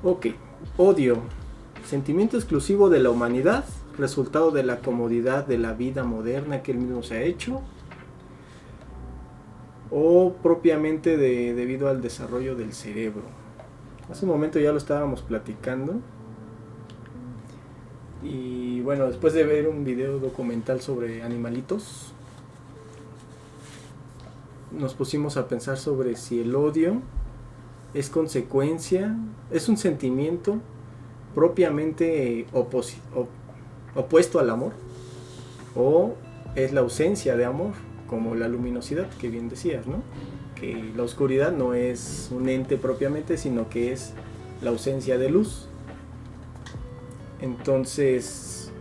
Ok, odio, sentimiento exclusivo de la humanidad, resultado de la comodidad de la vida moderna que él mismo se ha hecho, o propiamente debido al desarrollo del cerebro. Hace un momento ya lo estábamos platicando. Y bueno, después de ver un video documental sobre animalitos, nos pusimos a pensar sobre si el odio es consecuencia, es un sentimiento propiamente opuesto al amor, o es la ausencia de amor, como la luminosidad que bien decías, ¿no? Que la oscuridad no es un ente propiamente, sino que es la ausencia de luz. Entonces,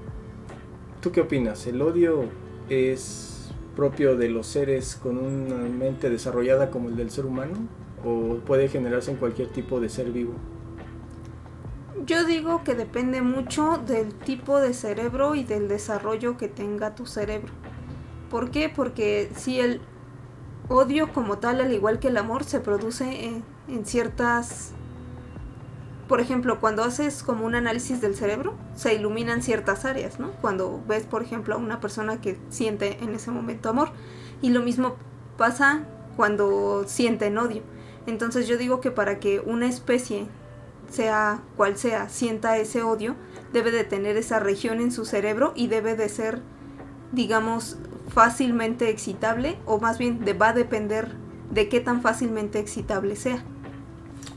¿tú qué opinas? ¿El odio es propio de los seres con una mente desarrollada como el del ser humano? ¿O puede generarse en cualquier tipo de ser vivo? Yo digo que depende mucho del tipo de cerebro y del desarrollo que tenga tu cerebro. ¿Por qué? Porque si el odio como tal, al igual que el amor, se produce en ciertas... Por ejemplo, cuando haces como un análisis del cerebro, se iluminan ciertas áreas, ¿no? Cuando ves, por ejemplo, a una persona que siente en ese momento amor. Y lo mismo pasa cuando sienten odio. Entonces yo digo que para que una especie, sea cual sea, sienta ese odio, debe de tener esa región en su cerebro y debe de ser, digamos, fácilmente excitable, o más bien va a depender de qué tan fácilmente excitable sea.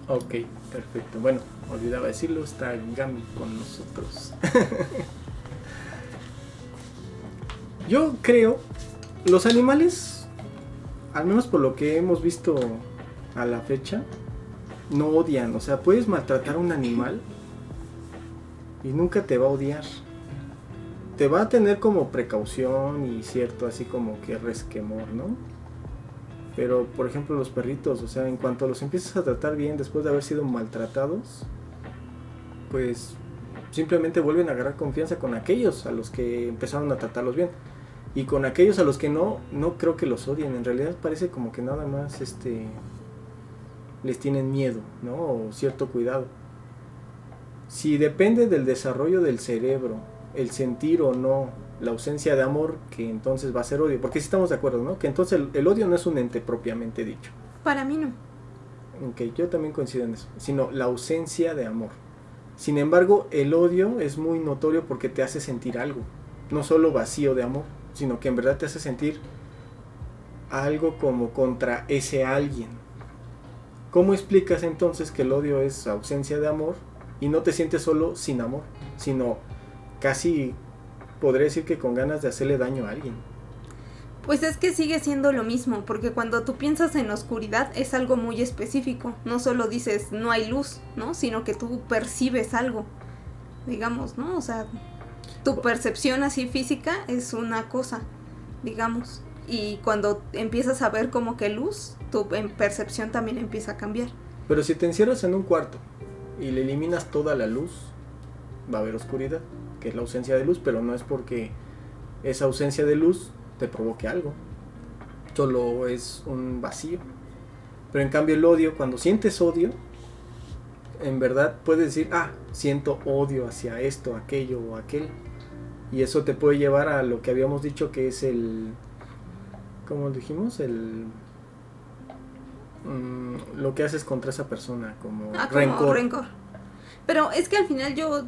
Ok, perfecto. Bueno, olvidaba decirlo, está Gami con nosotros. Yo creo, los animales, al menos por lo que hemos visto a la fecha, no odian. O sea, puedes maltratar a un animal y nunca te va a odiar. Te va a tener como precaución y cierto así como que resquemor, ¿no? Pero, por ejemplo, los perritos, o sea, en cuanto los empiezas a tratar bien después de haber sido maltratados, pues simplemente vuelven a agarrar confianza con aquellos a los que empezaron a tratarlos bien. Y con aquellos a los que no creo que los odien. En realidad parece como que nada más les tienen miedo, ¿no? O cierto cuidado. Si depende del desarrollo del cerebro, el sentir o no la ausencia de amor, que entonces va a ser odio. Porque sí estamos de acuerdo, ¿no? Que entonces el odio no es un ente propiamente dicho. Para mí no. Ok, yo también coincido en eso. Sino la ausencia de amor. Sin embargo, el odio es muy notorio porque te hace sentir algo. No solo vacío de amor, sino que en verdad te hace sentir algo como contra ese alguien. ¿Cómo explicas entonces que el odio es ausencia de amor y no te sientes solo sin amor, sino casi podría decir que con ganas de hacerle daño a alguien? Pues es que sigue siendo lo mismo, porque cuando tú piensas en oscuridad es algo muy específico. No solo dices no hay luz, ¿no? Sino que tú percibes algo, digamos, ¿no? O sea, tu percepción así física es una cosa, digamos. Y cuando empiezas a ver como que luz, tu percepción también empieza a cambiar. Pero si te encierras en un cuarto y le eliminas toda la luz, va a haber oscuridad, que es la ausencia de luz, pero no es porque esa ausencia de luz te provoque algo, solo es un vacío. Pero en cambio el odio, cuando sientes odio, en verdad puedes decir, siento odio hacia esto, aquello o aquel, y eso te puede llevar a lo que habíamos dicho que es el, ¿cómo dijimos? Lo que haces contra esa persona, como rencor. Pero es que al final yo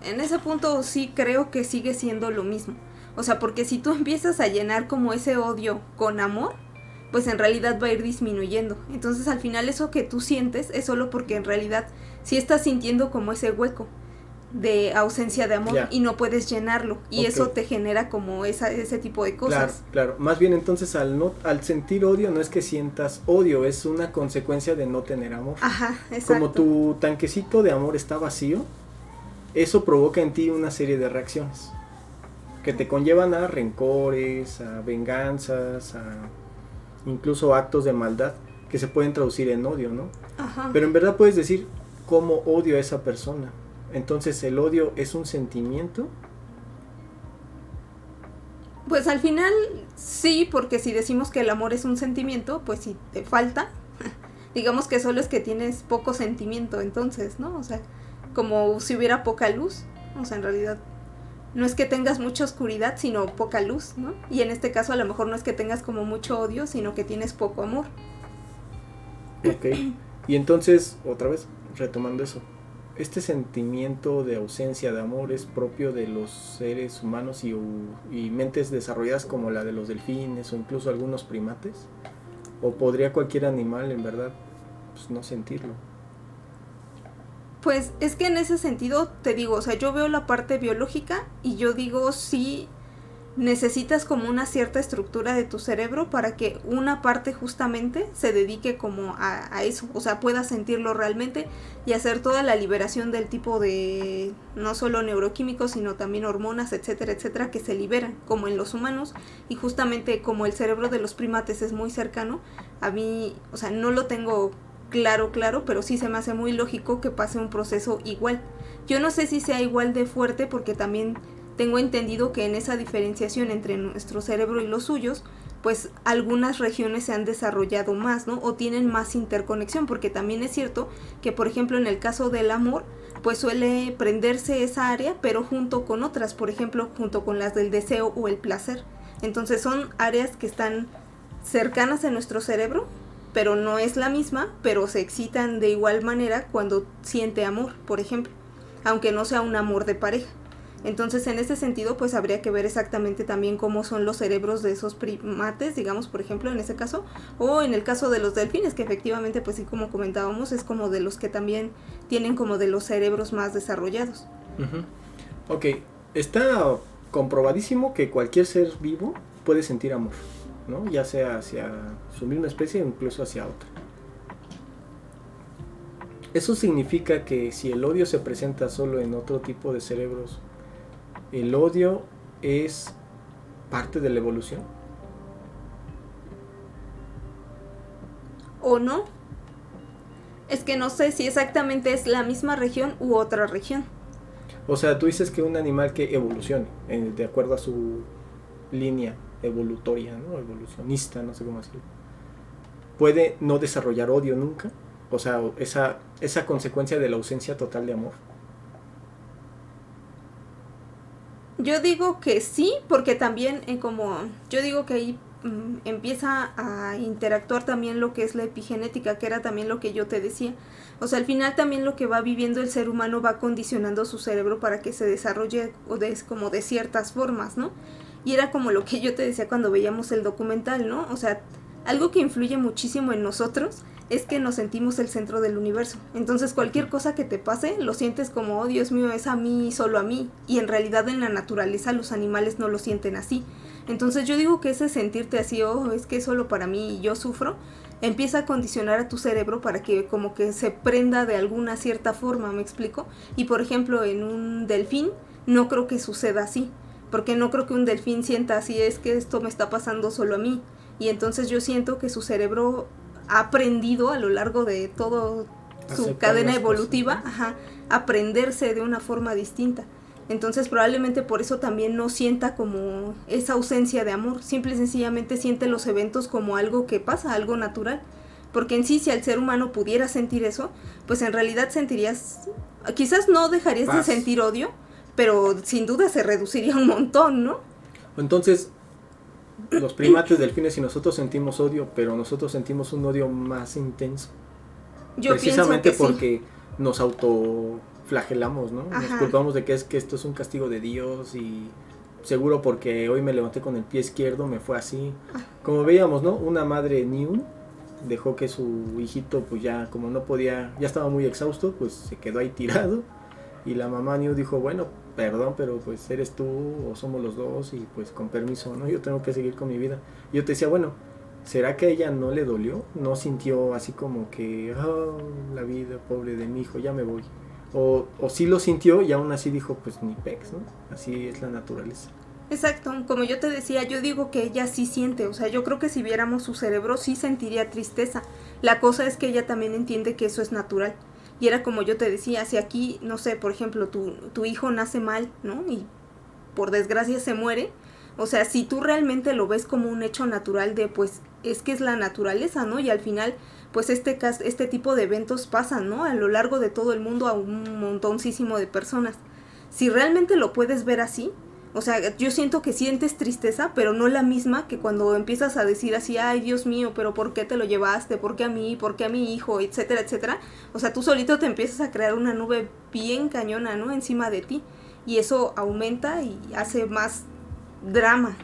en ese punto sí creo que sigue siendo lo mismo. O sea, porque si tú empiezas a llenar como ese odio con amor, pues en realidad va a ir disminuyendo. Entonces al final eso que tú sientes es solo porque en realidad sí estás sintiendo como ese hueco de ausencia de amor, y no puedes llenarlo. Y eso te genera como ese tipo de cosas. Claro. Más bien entonces al sentir odio no es que sientas odio, es una consecuencia de no tener amor. Ajá, exacto. Como tu tanquecito de amor está vacío, eso provoca en ti una serie de reacciones que te conllevan a rencores, a venganzas, a incluso actos de maldad que se pueden traducir en odio, ¿no? Ajá. Pero en verdad puedes decir cómo odio a esa persona. Entonces, ¿el odio es un sentimiento? Pues al final sí, porque si decimos que el amor es un sentimiento, pues si te falta, digamos que solo es que tienes poco sentimiento entonces, ¿no? O sea, como si hubiera poca luz, o sea, en realidad no es que tengas mucha oscuridad, sino poca luz, ¿no? Y en este caso a lo mejor no es que tengas como mucho odio, sino que tienes poco amor. Ok. Y entonces, otra vez, retomando eso, ¿este sentimiento de ausencia de amor es propio de los seres humanos y mentes desarrolladas como la de los delfines o incluso algunos primates? ¿O podría cualquier animal en verdad pues, no sentirlo? Pues es que en ese sentido te digo, o sea, yo veo la parte biológica y yo digo sí necesitas como una cierta estructura de tu cerebro para que una parte justamente se dedique como a eso, o sea, pueda sentirlo realmente y hacer toda la liberación del tipo de no solo neuroquímicos, sino también hormonas, etcétera, etcétera, que se liberan, como en los humanos, y justamente como el cerebro de los primates es muy cercano, a mí, o sea, no lo tengo claro, pero sí se me hace muy lógico que pase un proceso igual. Yo no sé si sea igual de fuerte porque también tengo entendido que en esa diferenciación entre nuestro cerebro y los suyos, pues algunas regiones se han desarrollado más, ¿no? O tienen más interconexión, porque también es cierto que, por ejemplo, en el caso del amor, pues suele prenderse esa área, pero junto con otras, por ejemplo, junto con las del deseo o el placer. Entonces son áreas que están cercanas a nuestro cerebro, pero no es la misma, pero se excitan de igual manera cuando siente amor, por ejemplo, aunque no sea un amor de pareja. Entonces, en ese sentido, pues habría que ver exactamente también cómo son los cerebros de esos primates, digamos, por ejemplo, en ese caso, o en el caso de los delfines, que efectivamente, pues sí, como comentábamos, es como de los que también tienen como de los cerebros más desarrollados. Uh-huh. Ok, está comprobadísimo que cualquier ser vivo puede sentir amor, ¿no? Ya sea hacia su misma especie o incluso hacia otra. Eso significa que si el odio se presenta solo en otro tipo de cerebros, ¿el odio es parte de la evolución? ¿O no? Es que no sé si exactamente es la misma región u otra región. O sea, tú dices que un animal que evolucione, de acuerdo a su línea evolutoria, ¿no? Evolucionista, no sé cómo decirlo, puede no desarrollar odio nunca. O sea, esa consecuencia de la ausencia total de amor. Yo digo que sí, porque también como yo digo que ahí empieza a interactuar también lo que es la epigenética, que era también lo que yo te decía. O sea, al final también lo que va viviendo el ser humano va condicionando su cerebro para que se desarrolle como de ciertas formas, ¿no? Y era como lo que yo te decía cuando veíamos el documental, ¿no? O sea, algo que influye muchísimo en nosotros es que nos sentimos el centro del universo. Entonces cualquier cosa que te pase lo sientes como, oh Dios mío, es a mí, solo a mí. Y en realidad en la naturaleza los animales no lo sienten así. Entonces yo digo que ese sentirte así, oh, es que es solo para mí y yo sufro, empieza a condicionar a tu cerebro para que como que se prenda de alguna cierta forma, ¿me explico? Y por ejemplo en un delfín no creo que suceda así, porque no creo que un delfín sienta así, es que esto me está pasando solo a mí. Y entonces yo siento que su cerebro ha aprendido a lo largo de todo su cadena evolutiva, aprenderse de una forma distinta. Entonces probablemente por eso también no sienta como esa ausencia de amor, simple y sencillamente siente los eventos como algo que pasa, algo natural. Porque en sí, si el ser humano pudiera sentir eso, pues en realidad sentirías, quizás no dejarías de sentir odio, pero sin duda se reduciría un montón, ¿no? Entonces, los primates, delfines y nosotros sentimos odio, pero nosotros sentimos un odio más intenso. Yo precisamente pienso que porque sí. nos autoflagelamos, ¿no? Nos culpamos de que esto es un castigo de Dios y seguro porque hoy me levanté con el pie izquierdo me fue así. Como veíamos, ¿no? Una madre New dejó que su hijito pues ya como no podía, ya estaba muy exhausto, pues se quedó ahí tirado y la mamá New dijo, bueno, perdón, pero pues eres tú o somos los dos y pues con permiso, ¿no? Yo tengo que seguir con mi vida. Y yo te decía, bueno, ¿será que a ella no le dolió? ¿No sintió así como que, oh, la vida, pobre de mi hijo, ya me voy? O sí lo sintió y aún así dijo, pues ni pex, ¿no? Así es la naturaleza. Exacto, como yo te decía, yo digo que ella sí siente, o sea, yo creo que si viéramos su cerebro sí sentiría tristeza. La cosa es que ella también entiende que eso es natural. Y era como yo te decía, si aquí, no sé, por ejemplo, tu hijo nace mal, ¿no? Y por desgracia se muere. O sea, si tú realmente lo ves como un hecho natural de, pues, es que es la naturaleza, ¿no? Y al final, pues este tipo de eventos pasan, ¿no? A lo largo de todo el mundo a un montoncísimo de personas. Si realmente lo puedes ver así, o sea, yo siento que sientes tristeza, pero no la misma que cuando empiezas a decir así, ay, Dios mío, pero ¿por qué te lo llevaste? ¿Por qué a mí? ¿Por qué a mi hijo? Etcétera, etcétera. O sea, tú solito te empiezas a crear una nube bien cañona, ¿no? Encima de ti. Y eso aumenta y hace más drama.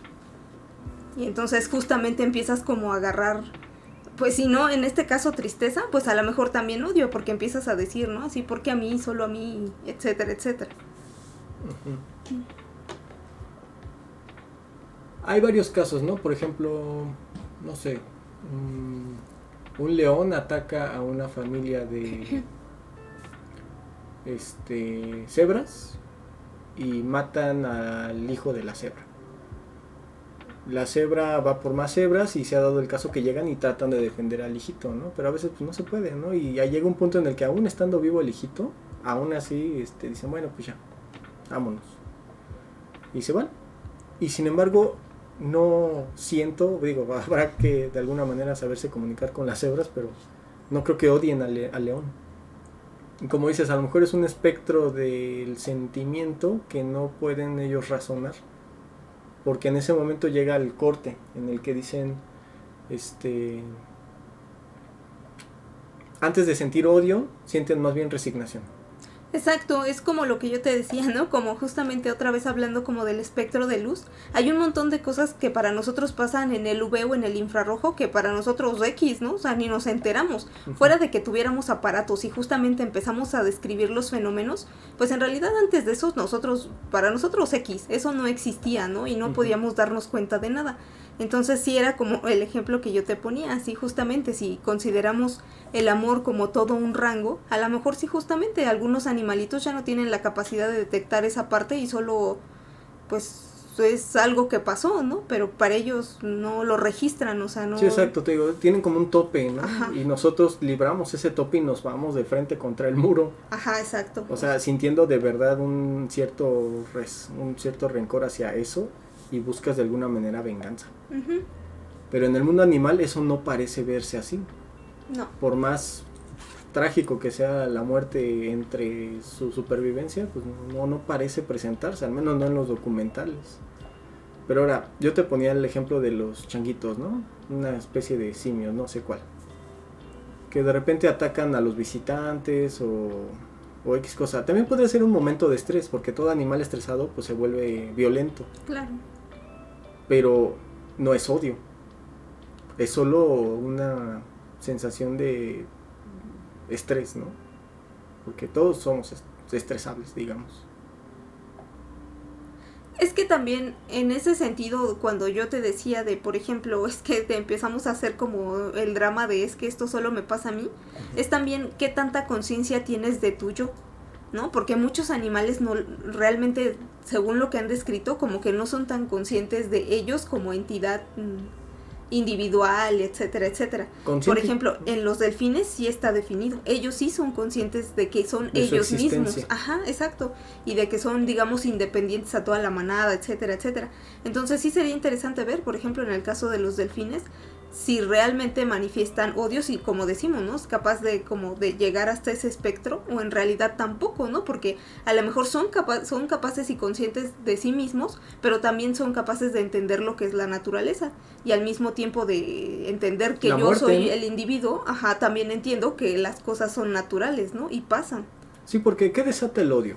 Y entonces justamente empiezas como a agarrar, pues si no, en este caso tristeza, pues a lo mejor también odio, porque empiezas a decir, ¿no? Así, ¿por qué a mí? Solo a mí, etcétera, etcétera. Uh-huh. Hay varios casos, ¿no? Por ejemplo, no sé, un león ataca a una familia de cebras y matan al hijo de la cebra. La cebra va por más cebras y se ha dado el caso que llegan y tratan de defender al hijito, ¿no? Pero a veces pues no se puede, ¿no? Y ya llega un punto en el que aún estando vivo el hijito, aún así dicen, bueno, pues ya, vámonos. Y se van. Y sin embargo, no siento, digo, habrá que de alguna manera saberse comunicar con las cebras, pero no creo que odien al león. Y como dices, a lo mejor es un espectro del sentimiento que no pueden ellos razonar, porque en ese momento llega el corte en el que dicen, antes de sentir odio, sienten más bien resignación. Exacto, es como lo que yo te decía, ¿no? Como justamente otra vez hablando como del espectro de luz. Hay un montón de cosas que para nosotros pasan en el UV o en el infrarrojo que para nosotros X, ¿no? O sea, ni nos enteramos. Uh-huh. Fuera de que tuviéramos aparatos y justamente empezamos a describir los fenómenos, pues en realidad antes de eso para nosotros X, eso no existía, ¿no? Y no podíamos darnos cuenta de nada. Entonces sí era como el ejemplo que yo te ponía, así justamente si consideramos el amor como todo un rango, a lo mejor sí justamente algunos animalitos ya no tienen la capacidad de detectar esa parte y solo pues es algo que pasó, ¿no? Pero para ellos no lo registran, o sea, no... Sí, exacto, te digo, tienen como un tope, ¿no? Ajá. Y nosotros libramos ese tope y nos vamos de frente contra el muro. Ajá, exacto. O sea, sintiendo de verdad un cierto rencor hacia eso y buscas de alguna manera venganza. Uh-huh. Pero en el mundo animal eso no parece verse así. No. Por más trágico que sea la muerte entre su supervivencia, pues no parece presentarse, al menos no en los documentales. Pero ahora, yo te ponía el ejemplo de los changuitos, ¿no? Una especie de simios, no sé cuál. Que de repente atacan a los visitantes o X cosa. También podría ser un momento de estrés, porque todo animal estresado pues se vuelve violento. Claro. Pero no es odio. Es solo una sensación de estrés, ¿no? Porque todos somos estresables, digamos. Es que también en ese sentido, cuando yo te decía de, por ejemplo, es que te empezamos a hacer como el drama de es que esto solo me pasa a mí, uh-huh. Es también qué tanta conciencia tienes de tu yo, ¿no? Porque muchos animales no realmente, según lo que han descrito, como que no son tan conscientes de ellos como entidad individual, etcétera, etcétera. Por ejemplo, en los delfines sí está definido. Ellos sí son conscientes de que son de ellos mismos. Ajá, exacto. Y de que son, digamos, independientes a toda la manada, etcétera, etcétera. Entonces sí sería interesante ver, por ejemplo, en el caso de los delfines, si realmente manifiestan odios y como decimos, ¿no? Es capaz de como de llegar hasta ese espectro o en realidad tampoco, ¿no? Porque a lo mejor son capaces y conscientes de sí mismos, pero también son capaces de entender lo que es la naturaleza y al mismo tiempo de entender que yo soy el individuo, ajá, también entiendo que las cosas son naturales, ¿no? Y pasan. Sí, porque ¿qué desata el odio?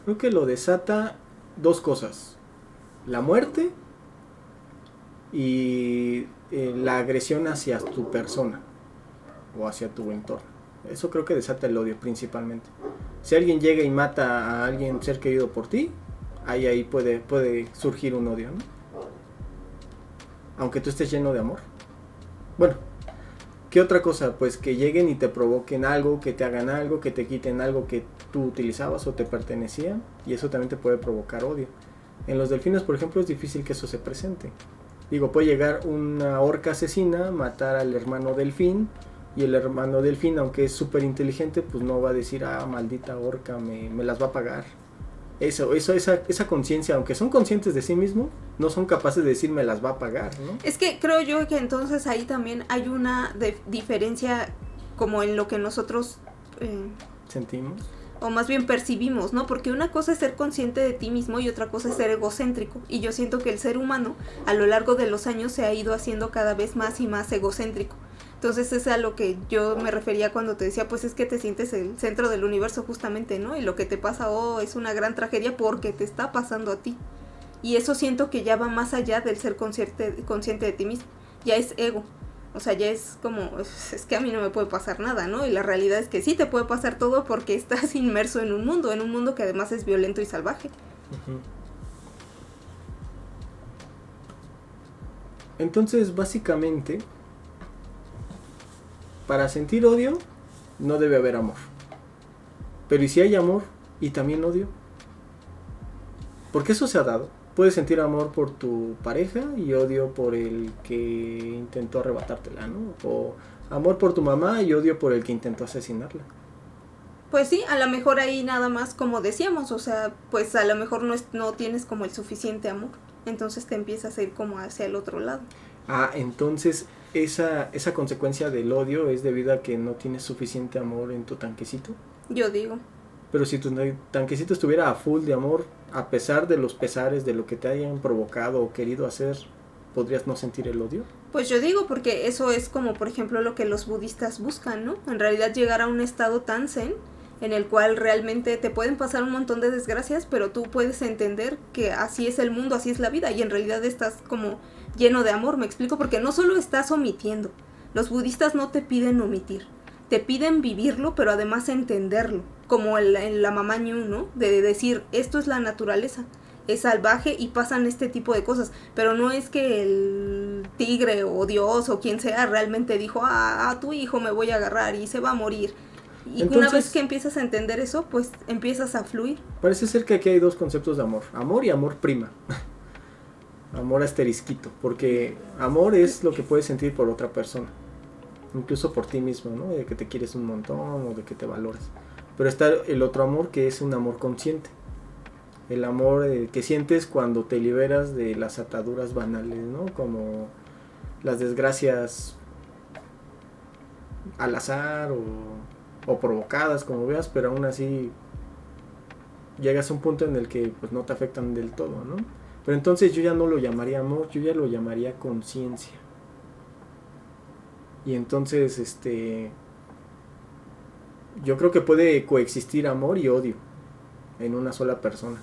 Creo que lo desata dos cosas. La muerte y la agresión hacia tu persona o hacia tu entorno. Eso creo que desata el odio principalmente. Si alguien llega y mata a alguien ser querido por ti, ahí puede surgir un odio, ¿no? Aunque tú estés lleno de amor. Bueno, ¿qué otra cosa? Pues que lleguen y te provoquen algo, que te hagan algo, que te quiten algo que tú utilizabas o te pertenecía, y eso también te puede provocar odio. En los delfines, por ejemplo, es difícil que eso se presente. Digo, puede llegar una orca asesina, matar al hermano delfín, y el hermano delfín, aunque es súper inteligente, pues no va a decir, maldita orca, me las va a pagar. esa conciencia, aunque son conscientes de sí mismos, no son capaces de decir me las va a pagar, ¿no? Es que creo yo que entonces ahí también hay una diferencia como en lo que nosotros sentimos. O más bien percibimos, ¿no? Porque una cosa es ser consciente de ti mismo y otra cosa es ser egocéntrico. Y yo siento que el ser humano a lo largo de los años se ha ido haciendo cada vez más y más egocéntrico. Entonces es a lo que yo me refería cuando te decía, pues es que te sientes el centro del universo justamente, ¿no? Y lo que te pasa, es una gran tragedia porque te está pasando a ti. Y eso siento que ya va más allá del ser consciente de ti mismo. Ya es ego. O sea, ya es como, es que a mí no me puede pasar nada, ¿no? Y la realidad es que sí te puede pasar todo porque estás inmerso en un mundo que además es violento y salvaje. Uh-huh. Entonces, básicamente, para sentir odio, no debe haber amor. Pero ¿y si hay amor y también odio? Porque eso se ha dado. Puedes sentir amor por tu pareja y odio por el que intentó arrebatártela, ¿no? O amor por tu mamá y odio por el que intentó asesinarla. Pues sí, a lo mejor ahí nada más como decíamos, o sea, pues a lo mejor no tienes como el suficiente amor. Entonces te empiezas a ir como hacia el otro lado. Entonces esa consecuencia del odio es debido a que no tienes suficiente amor en tu tanquecito. Yo digo. Pero si tu tanquecito estuviera a full de amor, a pesar de los pesares de lo que te hayan provocado o querido hacer, ¿podrías no sentir el odio? Pues yo digo porque eso es como por ejemplo lo que los budistas buscan, ¿no? En realidad llegar a un estado tan zen en el cual realmente te pueden pasar un montón de desgracias, pero tú puedes entender que así es el mundo, así es la vida y en realidad estás como lleno de amor, me explico, porque no solo estás omitiendo, los budistas no te piden omitir, te piden vivirlo, pero además entenderlo, como en la mamá Ñu, ¿no? De decir, esto es la naturaleza, es salvaje y pasan este tipo de cosas, pero no es que el tigre o Dios o quien sea realmente dijo, a tu hijo me voy a agarrar y se va a morir. Y entonces, una vez que empiezas a entender eso, pues empiezas a fluir. Parece ser que aquí hay dos conceptos de amor, amor y amor prima. Amor asterisquito, porque amor es lo que puedes sentir por otra persona, incluso por ti mismo, ¿no? De que te quieres un montón o de que te valoras. Pero está el otro amor que es un amor consciente, el amor que sientes cuando te liberas de las ataduras banales, ¿no? Como las desgracias al azar o provocadas, como veas, pero aún así llegas a un punto en el que pues no te afectan del todo, ¿no? Pero entonces yo ya no lo llamaría amor, yo ya lo llamaría conciencia. Y entonces, yo creo que puede coexistir amor y odio en una sola persona.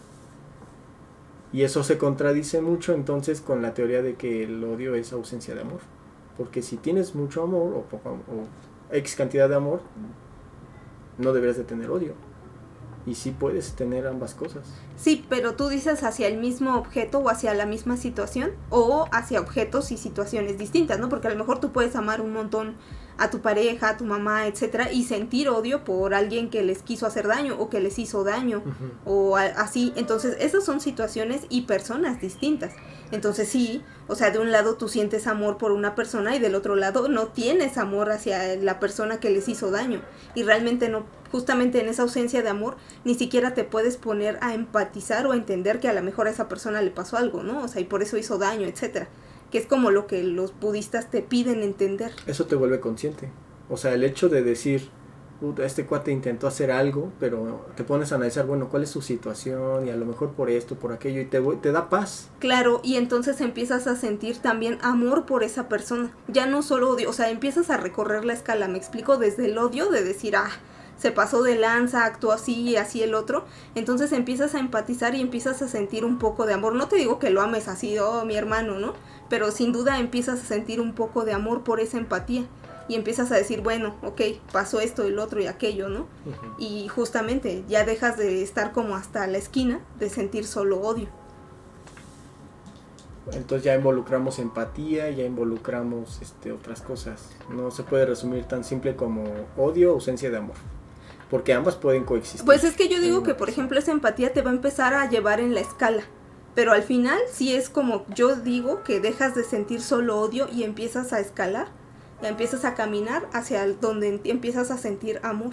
Y eso se contradice mucho entonces con la teoría de que el odio es ausencia de amor. Porque si tienes mucho amor o poco o X cantidad de amor, no deberías de tener odio. Y sí puedes tener ambas cosas. Sí, pero tú dices hacia el mismo objeto o hacia la misma situación o hacia objetos y situaciones distintas, ¿no? Porque a lo mejor tú puedes amar un montón a tu pareja, a tu mamá, etcétera, y sentir odio por alguien que les quiso hacer daño o que les hizo daño, o así. Entonces, esas son situaciones y personas distintas. Entonces, sí, o sea, de un lado tú sientes amor por una persona y del otro lado no tienes amor hacia la persona que les hizo daño. Y realmente no, justamente en esa ausencia de amor, ni siquiera te puedes poner a empatizar o a entender que a lo mejor a esa persona le pasó algo, ¿no? O sea, y por eso hizo daño, etcétera. Que es como lo que los budistas te piden entender. Eso te vuelve consciente. O sea, el hecho de decir, este cuate intentó hacer algo, pero te pones a analizar, bueno, cuál es su situación y a lo mejor por esto, por aquello, y te da paz. Claro, y entonces empiezas a sentir también amor por esa persona. Ya no solo odio, o sea, empiezas a recorrer la escala, me explico, desde el odio de decir, se pasó de lanza, actuó así y así el otro. Entonces empiezas a empatizar y empiezas a sentir un poco de amor. No te digo que lo ames así, mi hermano, ¿no? Pero sin duda empiezas a sentir un poco de amor por esa empatía. Y empiezas a decir, bueno, ok, pasó esto, el otro y aquello, ¿no? Uh-huh. Y justamente ya dejas de estar como hasta la esquina de sentir solo odio. Entonces ya involucramos empatía, ya involucramos otras cosas. No se puede resumir tan simple como odio o ausencia de amor. Porque ambas pueden coexistir. Pues es que yo digo que, por ejemplo, esa empatía te va a empezar a llevar en la escala. Pero al final sí es como yo digo que dejas de sentir solo odio y empiezas a escalar. Ya empiezas a caminar hacia donde empiezas a sentir amor.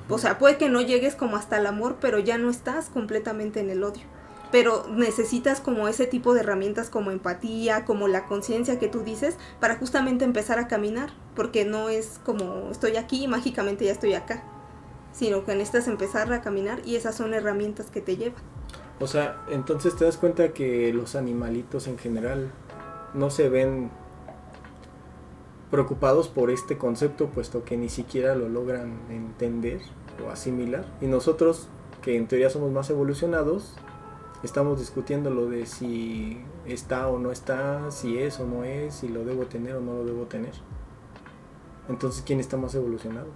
O sea, puede que no llegues como hasta el amor, pero ya no estás completamente en el odio. Pero necesitas como ese tipo de herramientas como empatía, como la conciencia que tú dices, para justamente empezar a caminar, porque no es como estoy aquí y mágicamente ya estoy acá, sino que necesitas empezar a caminar y esas son herramientas que te llevan. O sea, entonces te das cuenta que los animalitos en general no se ven preocupados por este concepto, puesto que ni siquiera lo logran entender o asimilar. Y nosotros, que en teoría somos más evolucionados, estamos discutiendo lo de si está o no está, si es o no es, si lo debo tener o no lo debo tener. Entonces, ¿quién está más evolucionado?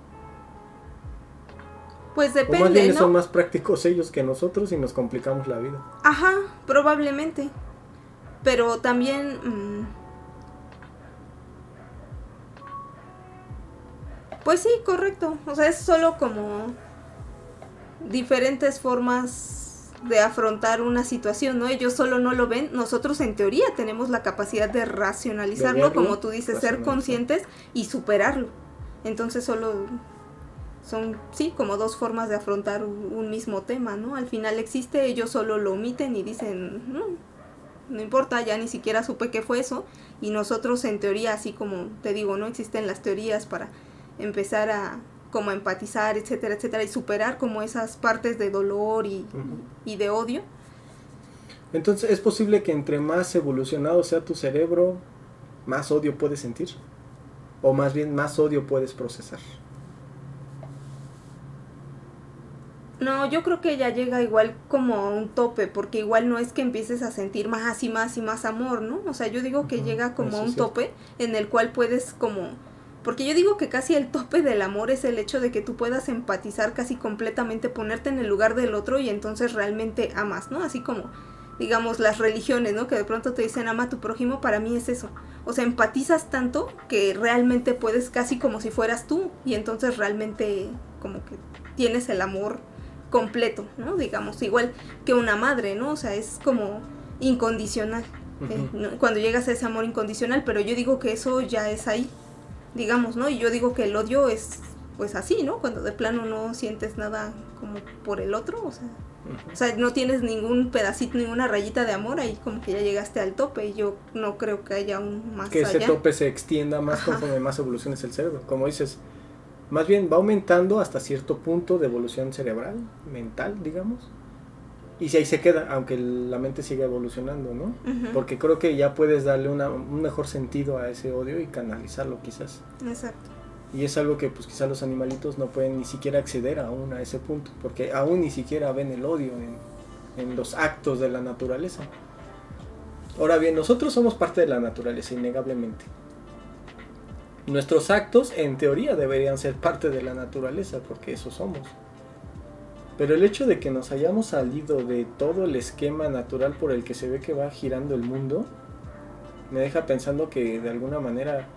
Pues depende, o más bien ¿no? son más prácticos ellos que nosotros y nos complicamos la vida. Ajá, probablemente. Pero también... Pues sí, correcto. O sea, es solo como diferentes formas de afrontar una situación, ¿no? Ellos solo no lo ven. Nosotros en teoría tenemos la capacidad de racionalizarlo, De verlo, como tú dices, ser conscientes y superarlo. Entonces solo son, sí, como dos formas de afrontar un mismo tema, ¿no? Al final existe, ellos solo lo omiten y dicen, no importa, ya ni siquiera supe qué fue eso. Y nosotros en teoría, así como te digo, no existen las teorías para empezar a como empatizar, etcétera, etcétera, y superar como esas partes de dolor y de odio. Entonces, ¿es posible que entre más evolucionado sea tu cerebro, más odio puedes sentir? O más bien, más odio puedes procesar. No, yo creo que ya llega igual como a un tope, porque igual no es que empieces a sentir más y más y más amor, ¿no? O sea, yo digo que llega como a un tope en el cual puedes como... Porque yo digo que casi el tope del amor es el hecho de que tú puedas empatizar casi completamente, ponerte en el lugar del otro y entonces realmente amas, ¿no? Así como, digamos, las religiones, ¿no? Que de pronto te dicen ama a tu prójimo, para mí es eso. O sea, empatizas tanto que realmente puedes casi como si fueras tú y entonces realmente como que tienes el amor completo, ¿no? Digamos, igual que una madre, ¿no? O sea, es como incondicional. ¿No? Cuando llegas a ese amor incondicional, pero yo digo que eso ya es ahí. Digamos, ¿no? Y yo digo que el odio es pues así, ¿no? Cuando de plano no sientes nada como por el otro, o sea, no tienes ningún pedacito, ninguna rayita de amor, ahí como que ya llegaste al tope y yo no creo que haya un más allá. Que ese tope se extienda más conforme más evoluciones el cerebro. Como dices, más bien va aumentando hasta cierto punto de evolución cerebral, mental, digamos. Y si ahí se queda, aunque la mente siga evolucionando, ¿no? Porque creo que ya puedes darle un mejor sentido a ese odio y canalizarlo quizás. Exacto. Y es algo que pues quizás los animalitos no pueden ni siquiera acceder aún a ese punto, porque aún ni siquiera ven el odio en los actos de la naturaleza. Ahora bien, nosotros somos parte de la naturaleza, innegablemente. Nuestros actos, en teoría, deberían ser parte de la naturaleza, porque eso somos. Pero el hecho de que nos hayamos salido de todo el esquema natural por el que se ve que va girando el mundo, me deja pensando que de alguna manera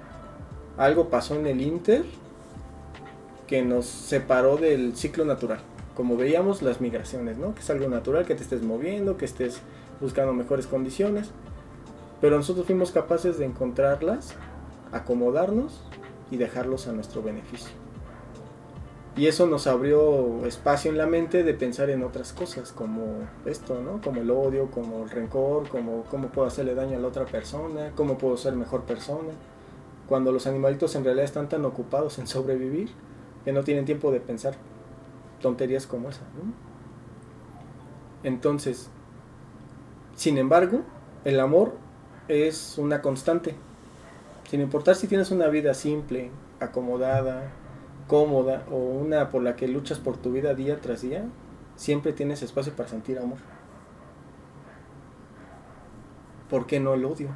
algo pasó en el Inter que nos separó del ciclo natural. Como veíamos las migraciones, ¿no? Que es algo natural, que te estés moviendo, que estés buscando mejores condiciones. Pero nosotros fuimos capaces de encontrarlas, acomodarnos y dejarlos a nuestro beneficio. Y eso nos abrió espacio en la mente de pensar en otras cosas, como esto, ¿no? Como el odio, como el rencor, como cómo puedo hacerle daño a la otra persona, cómo puedo ser mejor persona. Cuando los animalitos en realidad están tan ocupados en sobrevivir que no tienen tiempo de pensar tonterías como esa, ¿no? Entonces, sin embargo, el amor es una constante. Sin importar si tienes una vida simple, acomodada, cómoda o una por la que luchas por tu vida día tras día, siempre tienes espacio para sentir amor. ¿Por qué no el odio?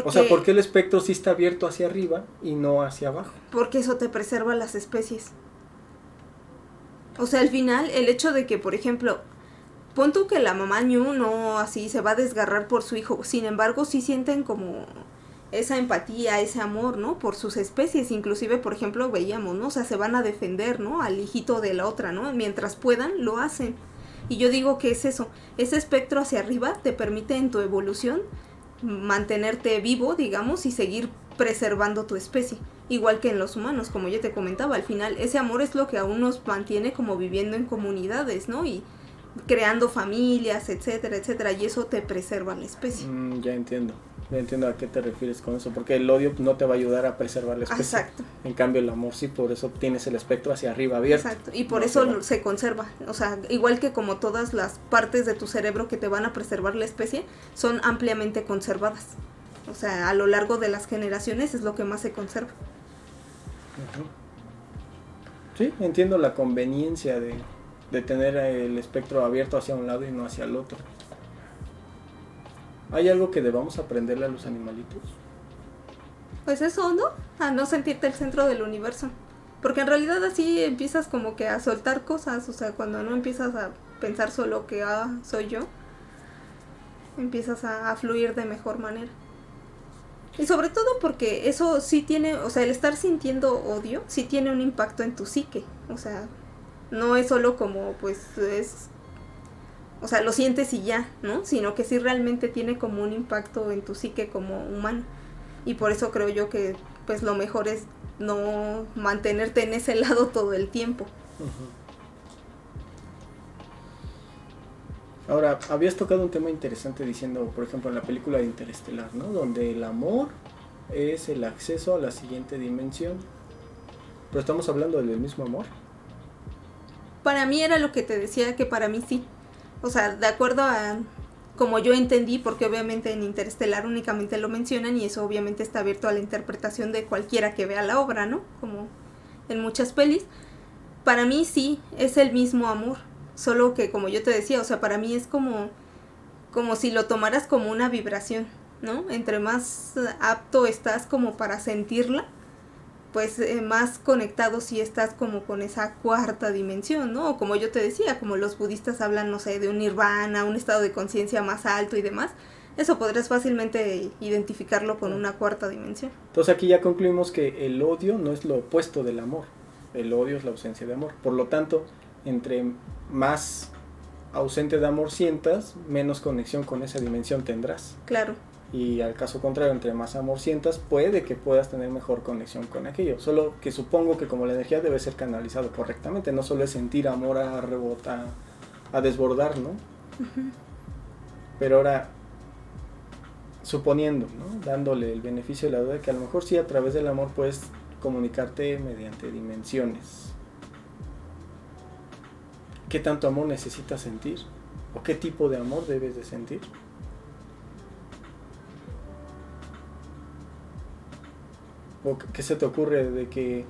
O sea, ¿por qué el espectro sí está abierto hacia arriba y no hacia abajo? Porque eso te preserva las especies. O sea, al final, el hecho de que, por ejemplo, pon tú que la mamá ñu no así se va a desgarrar por su hijo, sin embargo, sí sienten como esa empatía, ese amor, ¿no? Por sus especies, inclusive, por ejemplo, veíamos, ¿no? O sea, se van a defender, ¿no? Al hijito de la otra, ¿no? Mientras puedan, lo hacen. Y yo digo que es eso, ese espectro hacia arriba te permite en tu evolución mantenerte vivo, digamos, y seguir preservando tu especie. igual que en los humanos, como yo te comentaba, al final ese amor es lo que aún nos mantiene como viviendo en comunidades, ¿no? Y creando familias, etcétera, etcétera, y eso te preserva la especie. Ya entiendo a qué te refieres con eso, porque el odio no te va a ayudar a preservar la especie. Exacto. En cambio el amor sí, por eso tienes el espectro hacia arriba abierto. Exacto, y por eso se conserva, o sea, igual que como todas las partes de tu cerebro que te van a preservar la especie, son ampliamente conservadas. O sea, a lo largo de las generaciones es lo que más se conserva. Uh-huh. Sí, entiendo la conveniencia de tener el espectro abierto hacia un lado y no hacia el otro. ¿Hay algo que debamos aprenderle a los animalitos? Pues eso, ¿no? A no sentirte el centro del universo. Porque en realidad así empiezas como que a soltar cosas, o sea, cuando no empiezas a pensar solo que soy yo, empiezas a fluir de mejor manera. Y sobre todo porque eso sí tiene, o sea, el estar sintiendo odio sí tiene un impacto en tu psique, o sea, no es solo como, pues, o sea, lo sientes y ya, ¿no? Sino que sí realmente tiene como un impacto en tu psique como humano. Y por eso creo yo que, pues, lo mejor es no mantenerte en ese lado todo el tiempo. Uh-huh. Ahora, habías tocado un tema interesante diciendo, por ejemplo, en la película de Interestelar, ¿no? Donde el amor es el acceso a la siguiente dimensión. Pero estamos hablando del mismo amor. Para mí era lo que te decía, que para mí sí. O sea, de acuerdo a como yo entendí, porque obviamente en Interestelar únicamente lo mencionan y eso obviamente está abierto a la interpretación de cualquiera que vea la obra, ¿no? Como en muchas pelis. Para mí sí, es el mismo amor. Solo que como yo te decía, o sea, para mí es como si lo tomaras como una vibración, ¿no? Entre más apto estás como para sentirla, pues más conectado sí estás como con esa cuarta dimensión, ¿no? O como yo te decía, como los budistas hablan, no sé, de un nirvana, un estado de conciencia más alto y demás, eso podrás fácilmente identificarlo con una cuarta dimensión. Entonces aquí ya concluimos que el odio no es lo opuesto del amor, el odio es la ausencia de amor. Por lo tanto, entre más ausente de amor sientas, menos conexión con esa dimensión tendrás. Claro. Y al caso contrario, entre más amor sientas, puede que puedas tener mejor conexión con aquello. Solo que supongo que como la energía debe ser canalizado correctamente, no solo es sentir amor a rebotar, a desbordar, ¿no? Uh-huh. Pero ahora, suponiendo, ¿no? Dándole el beneficio de la duda, que a lo mejor sí a través del amor puedes comunicarte mediante dimensiones. ¿Qué tanto amor necesitas sentir? ¿O qué tipo de amor debes de sentir? ¿O qué se te ocurre de que,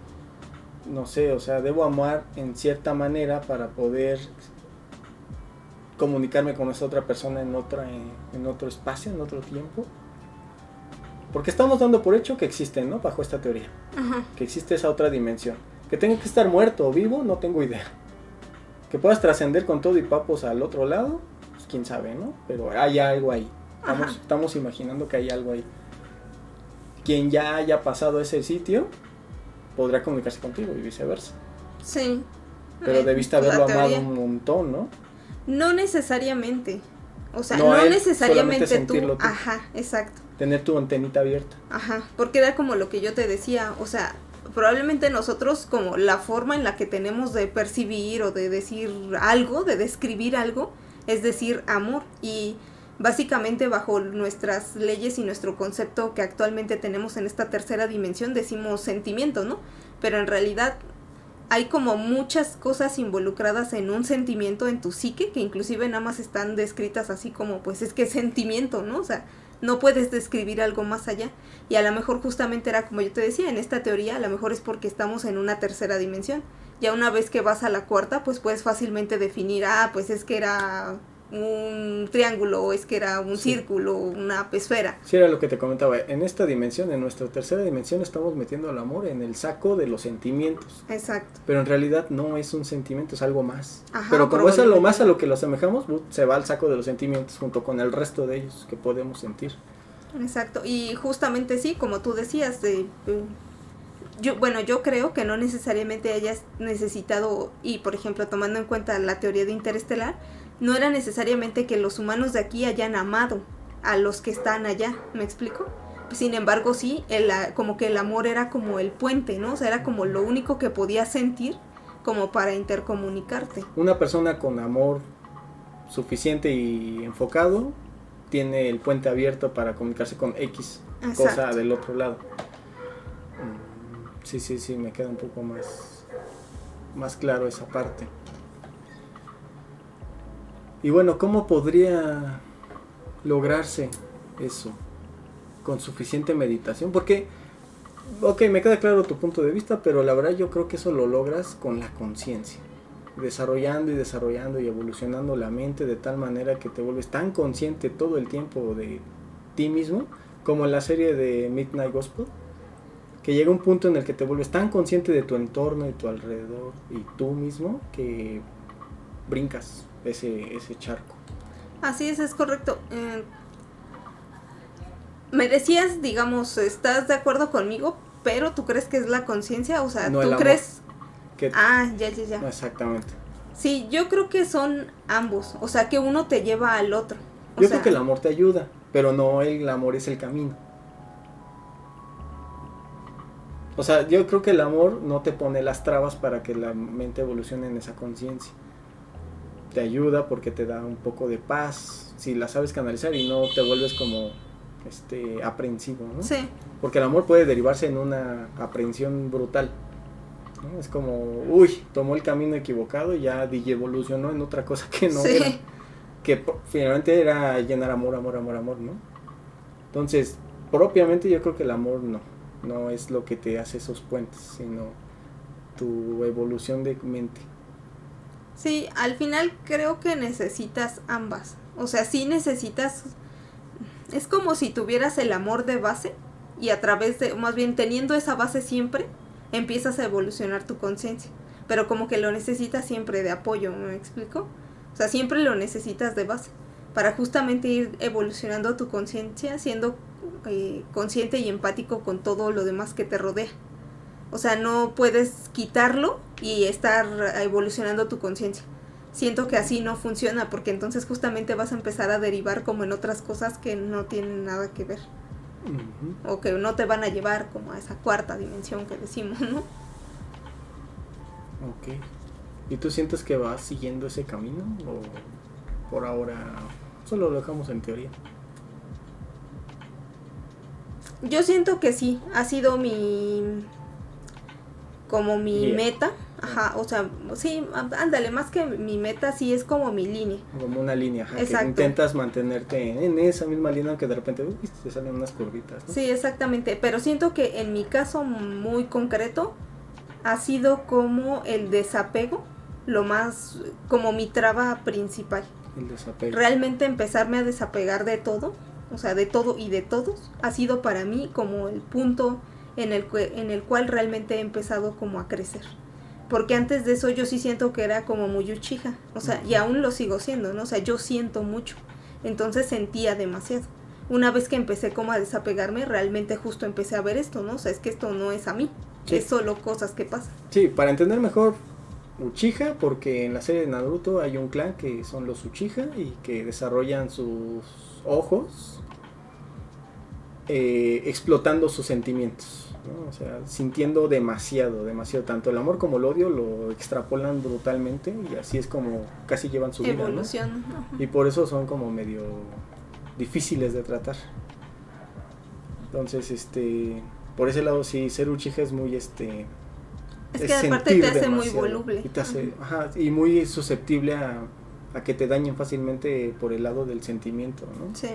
no sé, o sea, debo amar en cierta manera para poder comunicarme con esa otra persona en otro espacio, en otro tiempo? Porque estamos dando por hecho que existe, ¿no? Bajo esta teoría. Uh-huh. Que existe esa otra dimensión. Que tenga que estar muerto o vivo, no tengo idea. Que puedas trascender con todo y papos al otro lado, pues quién sabe, ¿no? Pero hay algo ahí. Estamos imaginando que hay algo ahí. Quien ya haya pasado ese sitio podrá comunicarse contigo y viceversa. Sí. Pero debiste haberlo amado un montón, ¿no? No necesariamente. O sea, no necesariamente tú. Tú. Ajá, exacto. Tener tu antenita abierta. Ajá, porque era como lo que yo te decía, o sea, probablemente nosotros como la forma en la que tenemos de percibir o de decir algo, de describir algo, es decir amor. Y básicamente bajo nuestras leyes y nuestro concepto que actualmente tenemos en esta tercera dimensión decimos sentimiento, ¿no? Pero en realidad hay como muchas cosas involucradas en un sentimiento en tu psique que inclusive nada más están descritas así como pues es que es sentimiento, ¿no? O sea, no puedes describir algo más allá. Y a lo mejor justamente era como yo te decía, en esta teoría a lo mejor es porque estamos en una tercera dimensión. Ya una vez que vas a la cuarta, pues puedes fácilmente definir, pues es que era un triángulo, o es que era un círculo, una esfera. Sí, era lo que te comentaba. En esta dimensión, en nuestra tercera dimensión, estamos metiendo al amor en el saco de los sentimientos. Exacto. Pero en realidad no es un sentimiento, es algo más. Ajá, pero como es lo más a lo que lo asemejamos, se va al saco de los sentimientos junto con el resto de ellos que podemos sentir. Exacto. Y justamente sí, como tú decías, yo creo que no necesariamente hayas necesitado, y por ejemplo tomando en cuenta la teoría de Interestelar, no era necesariamente que los humanos de aquí hayan amado a los que están allá, ¿me explico? Sin embargo, sí, como que el amor era como el puente, ¿no? O sea, era como lo único que podías sentir como para intercomunicarte. Una persona con amor suficiente y enfocado tiene el puente abierto para comunicarse con X Exacto. cosa del otro lado. Sí, me queda un poco más claro esa parte. Y bueno, ¿cómo podría lograrse eso? Con suficiente meditación. Porque, ok, me queda claro tu punto de vista, pero la verdad yo creo que eso lo logras con la conciencia. Desarrollando y evolucionando la mente de tal manera que te vuelves tan consciente todo el tiempo de ti mismo, como en la serie de Midnight Gospel, que llega un punto en el que te vuelves tan consciente de tu entorno y tu alrededor y tú mismo que brincas ese charco. Así es correcto. Me decías, digamos, ¿estás de acuerdo conmigo? Pero ¿tú crees que es la conciencia? O sea, No ¿tú el amor. crees? Que... Ya. Exactamente. Sí, yo creo que son ambos. O sea, que uno te lleva al otro. Yo creo que el amor te ayuda, pero no el amor es el camino. O sea, yo creo que el amor no te pone las trabas para que la mente evolucione en esa conciencia. Te ayuda porque te da un poco de paz, si la sabes canalizar y no te vuelves como aprensivo, ¿no? Sí. Porque el amor puede derivarse en una aprensión brutal, ¿no? Es como, uy, tomó el camino equivocado y ya evolucionó en otra cosa que no era. Que finalmente era llenar amor, ¿no? Entonces, propiamente yo creo que el amor no es lo que te hace esos puentes, sino tu evolución de mente. Sí, al final creo que necesitas ambas. O sea, sí necesitas... Es como si tuvieras el amor de base y a través de, más bien teniendo esa base siempre, empiezas a evolucionar tu conciencia. Pero como que lo necesitas siempre de apoyo, ¿me explico? O sea, siempre lo necesitas de base para justamente ir evolucionando tu conciencia, siendo consciente y empático con todo lo demás que te rodea. O sea, no puedes quitarlo y estar evolucionando tu conciencia. Siento que así no funciona, porque entonces justamente vas a empezar a derivar como en otras cosas que no tienen nada que ver. Uh-huh. O que no te van a llevar como a esa cuarta dimensión que decimos, ¿no? Ok. ¿Y tú sientes que vas siguiendo ese camino? ¿O por ahora solo lo dejamos en teoría? Yo siento que sí, ha sido como mi meta. Ajá, o sea, sí, ándale, más que mi meta, sí es como mi línea. Como una línea, ajá, exacto. Que intentas mantenerte en esa misma línea, aunque de repente te salen unas curvitas, ¿no? Sí, exactamente, pero siento que en mi caso muy concreto ha sido como el desapego, lo más, como mi traba principal. El desapego. Realmente empezarme a desapegar de todo, o sea, de todo y de todos, ha sido para mí como el punto en el cual realmente he empezado como a crecer. Porque antes de eso yo sí siento que era como muy Uchiha, o sea, y aún lo sigo siendo, ¿no? O sea, yo siento mucho, entonces sentía demasiado. Una vez que empecé como a desapegarme, realmente justo empecé a ver esto, ¿no? O sea, es que esto no es a mí, sí. Es solo cosas que pasan. Sí, para entender mejor Uchiha, porque en la serie de Naruto hay un clan que son los Uchiha y que desarrollan sus ojos explotando sus sentimientos, ¿no? O sea, sintiendo demasiado, tanto el amor como el odio lo extrapolan brutalmente y así es como casi llevan su evolución, vida, ¿no? Y por eso son como medio difíciles de tratar. Entonces, por ese lado sí, ser Uchiha es muy es que aparte te hace muy voluble y te hace, ajá, y muy susceptible a que te dañen fácilmente por el lado del sentimiento, ¿no? Sí.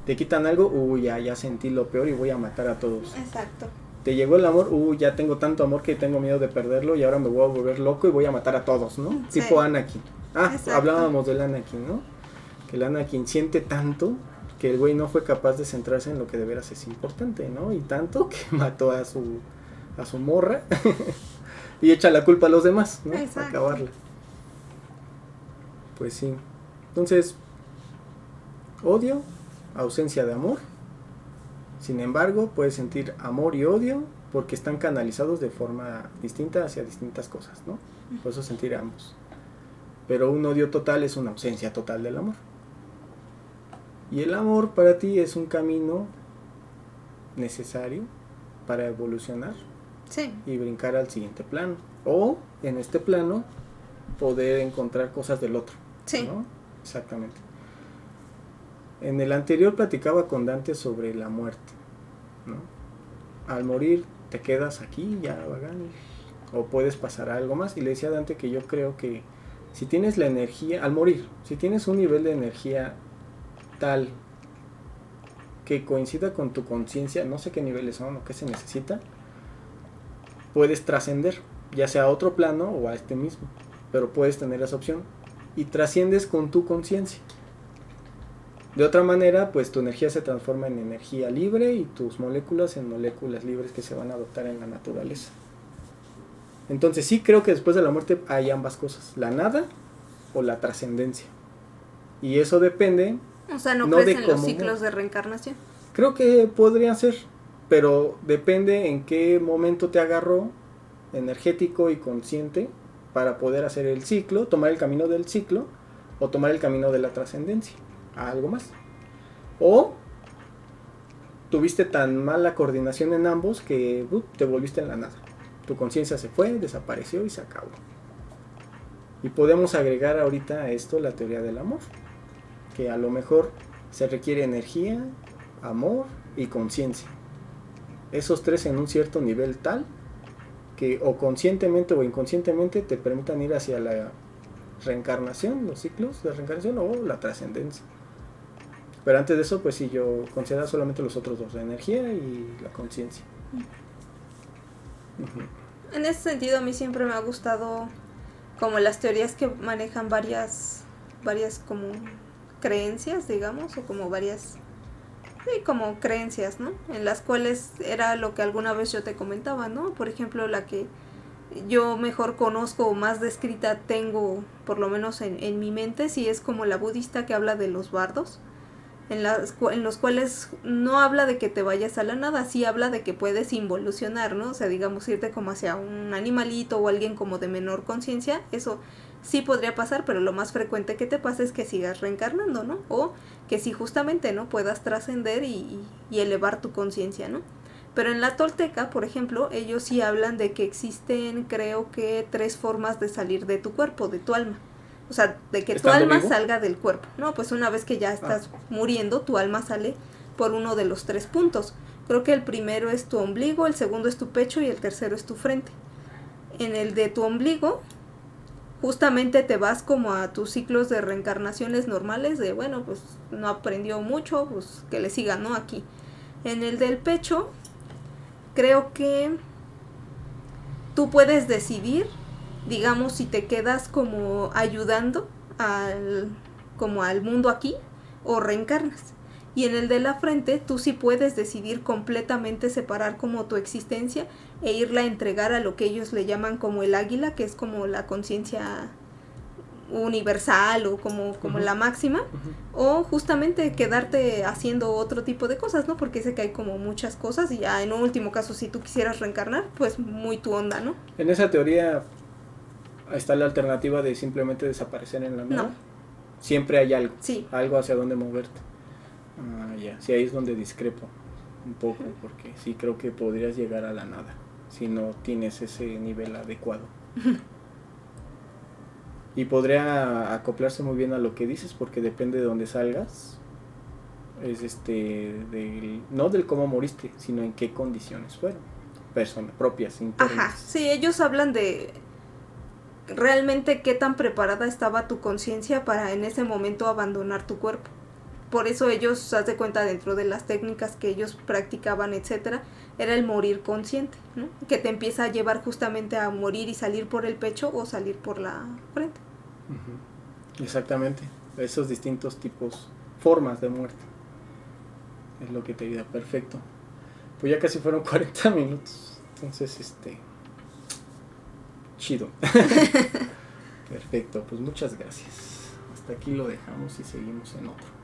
Te quitan algo, ya sentí lo peor y voy a matar a todos. Exacto. Te llegó el amor, ya tengo tanto amor que tengo miedo de perderlo y ahora me voy a volver loco y voy a matar a todos, ¿no? Sí. Tipo Anakin. Exacto. Hablábamos del Anakin, ¿no? Que el Anakin siente tanto que el güey no fue capaz de centrarse en lo que de veras es importante, ¿no? Y tanto que mató a su morra y echa la culpa a los demás, ¿no? Exacto. Para acabarla. Pues sí. Entonces, odio, ausencia de amor. Sin embargo, puedes sentir amor y odio porque están canalizados de forma distinta hacia distintas cosas, ¿no? Por eso sentir ambos. Pero un odio total es una ausencia total del amor. Y el amor para ti es un camino necesario para evolucionar Sí. y brincar al siguiente plano. O en este plano poder encontrar cosas del otro. Sí. ¿No? Exactamente. En el anterior platicaba con Dante sobre la muerte, ¿no? Al morir te quedas aquí ya vagando o puedes pasar a algo más, y le decía a Dante que yo creo que si tienes la energía, al morir, si tienes un nivel de energía tal que coincida con tu conciencia, no sé qué niveles son o qué se necesita, puedes trascender, ya sea a otro plano o a este mismo, pero puedes tener esa opción y trasciendes con tu conciencia. De otra manera, pues tu energía se transforma en energía libre y tus moléculas en moléculas libres que se van a adoptar en la naturaleza. Entonces sí creo que después de la muerte hay ambas cosas, la nada o la trascendencia. Y eso depende. O sea, no No crees de en los cómo- ciclos de reencarnación. Creo que podría ser, pero depende en qué momento te agarró energético y consciente para poder hacer el ciclo, tomar el camino del ciclo o tomar el camino de la trascendencia a algo más. O tuviste tan mala coordinación en ambos que te volviste en la nada. Tu conciencia se fue, desapareció y se acabó. Y podemos agregar ahorita a esto la teoría del amor, que a lo mejor se requiere energía, amor y conciencia. Esos tres en un cierto nivel tal que o conscientemente o inconscientemente te permitan ir hacia la reencarnación, los ciclos de reencarnación o la trascendencia. Pero antes de eso, pues sí, yo considero solamente los otros dos, la energía y la conciencia. En ese sentido, a mí siempre me ha gustado como las teorías que manejan varias como creencias, digamos, o como varias, sí, como creencias, ¿no? En las cuales era lo que alguna vez yo te comentaba, ¿no? Por ejemplo, la que yo mejor conozco o más descrita tengo, por lo menos en mi mente, sí es como la budista que habla de los bardos. En los cuales no habla de que te vayas a la nada, sí habla de que puedes involucionar, ¿no? O sea, digamos, irte como hacia un animalito o alguien como de menor conciencia, eso sí podría pasar, pero lo más frecuente que te pasa es que sigas reencarnando, ¿no? O que sí justamente, ¿no? Puedas trascender y elevar tu conciencia, ¿no? Pero en la tolteca, por ejemplo, ellos sí hablan de que existen, creo que 3 formas de salir de tu cuerpo, de tu alma. O sea, de que tu alma salga del cuerpo, ¿no? Pues una vez que ya estás muriendo, tu alma sale por uno de los 3 puntos. Creo que el primero es tu ombligo, el segundo es tu pecho y el tercero es tu frente. En el de tu ombligo, justamente te vas como a tus ciclos de reencarnaciones normales, de bueno, pues no aprendió mucho, pues que le siga, ¿no? Aquí. En el del pecho, creo que tú puedes decidir, digamos, si te quedas como ayudando como al mundo aquí o reencarnas. Y en el de la frente tú sí puedes decidir completamente separar como tu existencia e irla a entregar a lo que ellos le llaman como el águila, que es como la conciencia universal o como la máxima, o justamente quedarte haciendo otro tipo de cosas, ¿no? Porque sé que hay como muchas cosas y ya en un último caso si tú quisieras reencarnar, pues muy tu onda, ¿no? En esa teoría está la alternativa de simplemente desaparecer en la nada. No. Siempre hay algo, sí, algo hacia donde moverte. Ya, sí, ahí es donde discrepo un poco, porque sí creo que podrías llegar a la nada si no tienes ese nivel adecuado. Y podría acoplarse muy bien a lo que dices, porque depende de dónde salgas. Es no del cómo moriste, sino en qué condiciones fueron. Personas propias, internas. Ajá, sí, ellos hablan de realmente qué tan preparada estaba tu conciencia para en ese momento abandonar tu cuerpo. Por eso ellos, haz de cuenta, dentro de las técnicas que ellos practicaban, etcétera, era el morir consciente, ¿no? Que te empieza a llevar justamente a morir y salir por el pecho o salir por la frente. Exactamente, esos distintos tipos, formas de muerte. Es lo que te ayuda, perfecto. Pues ya casi fueron 40 minutos, entonces chido. Perfecto, pues muchas gracias. Hasta aquí lo dejamos y seguimos en otro.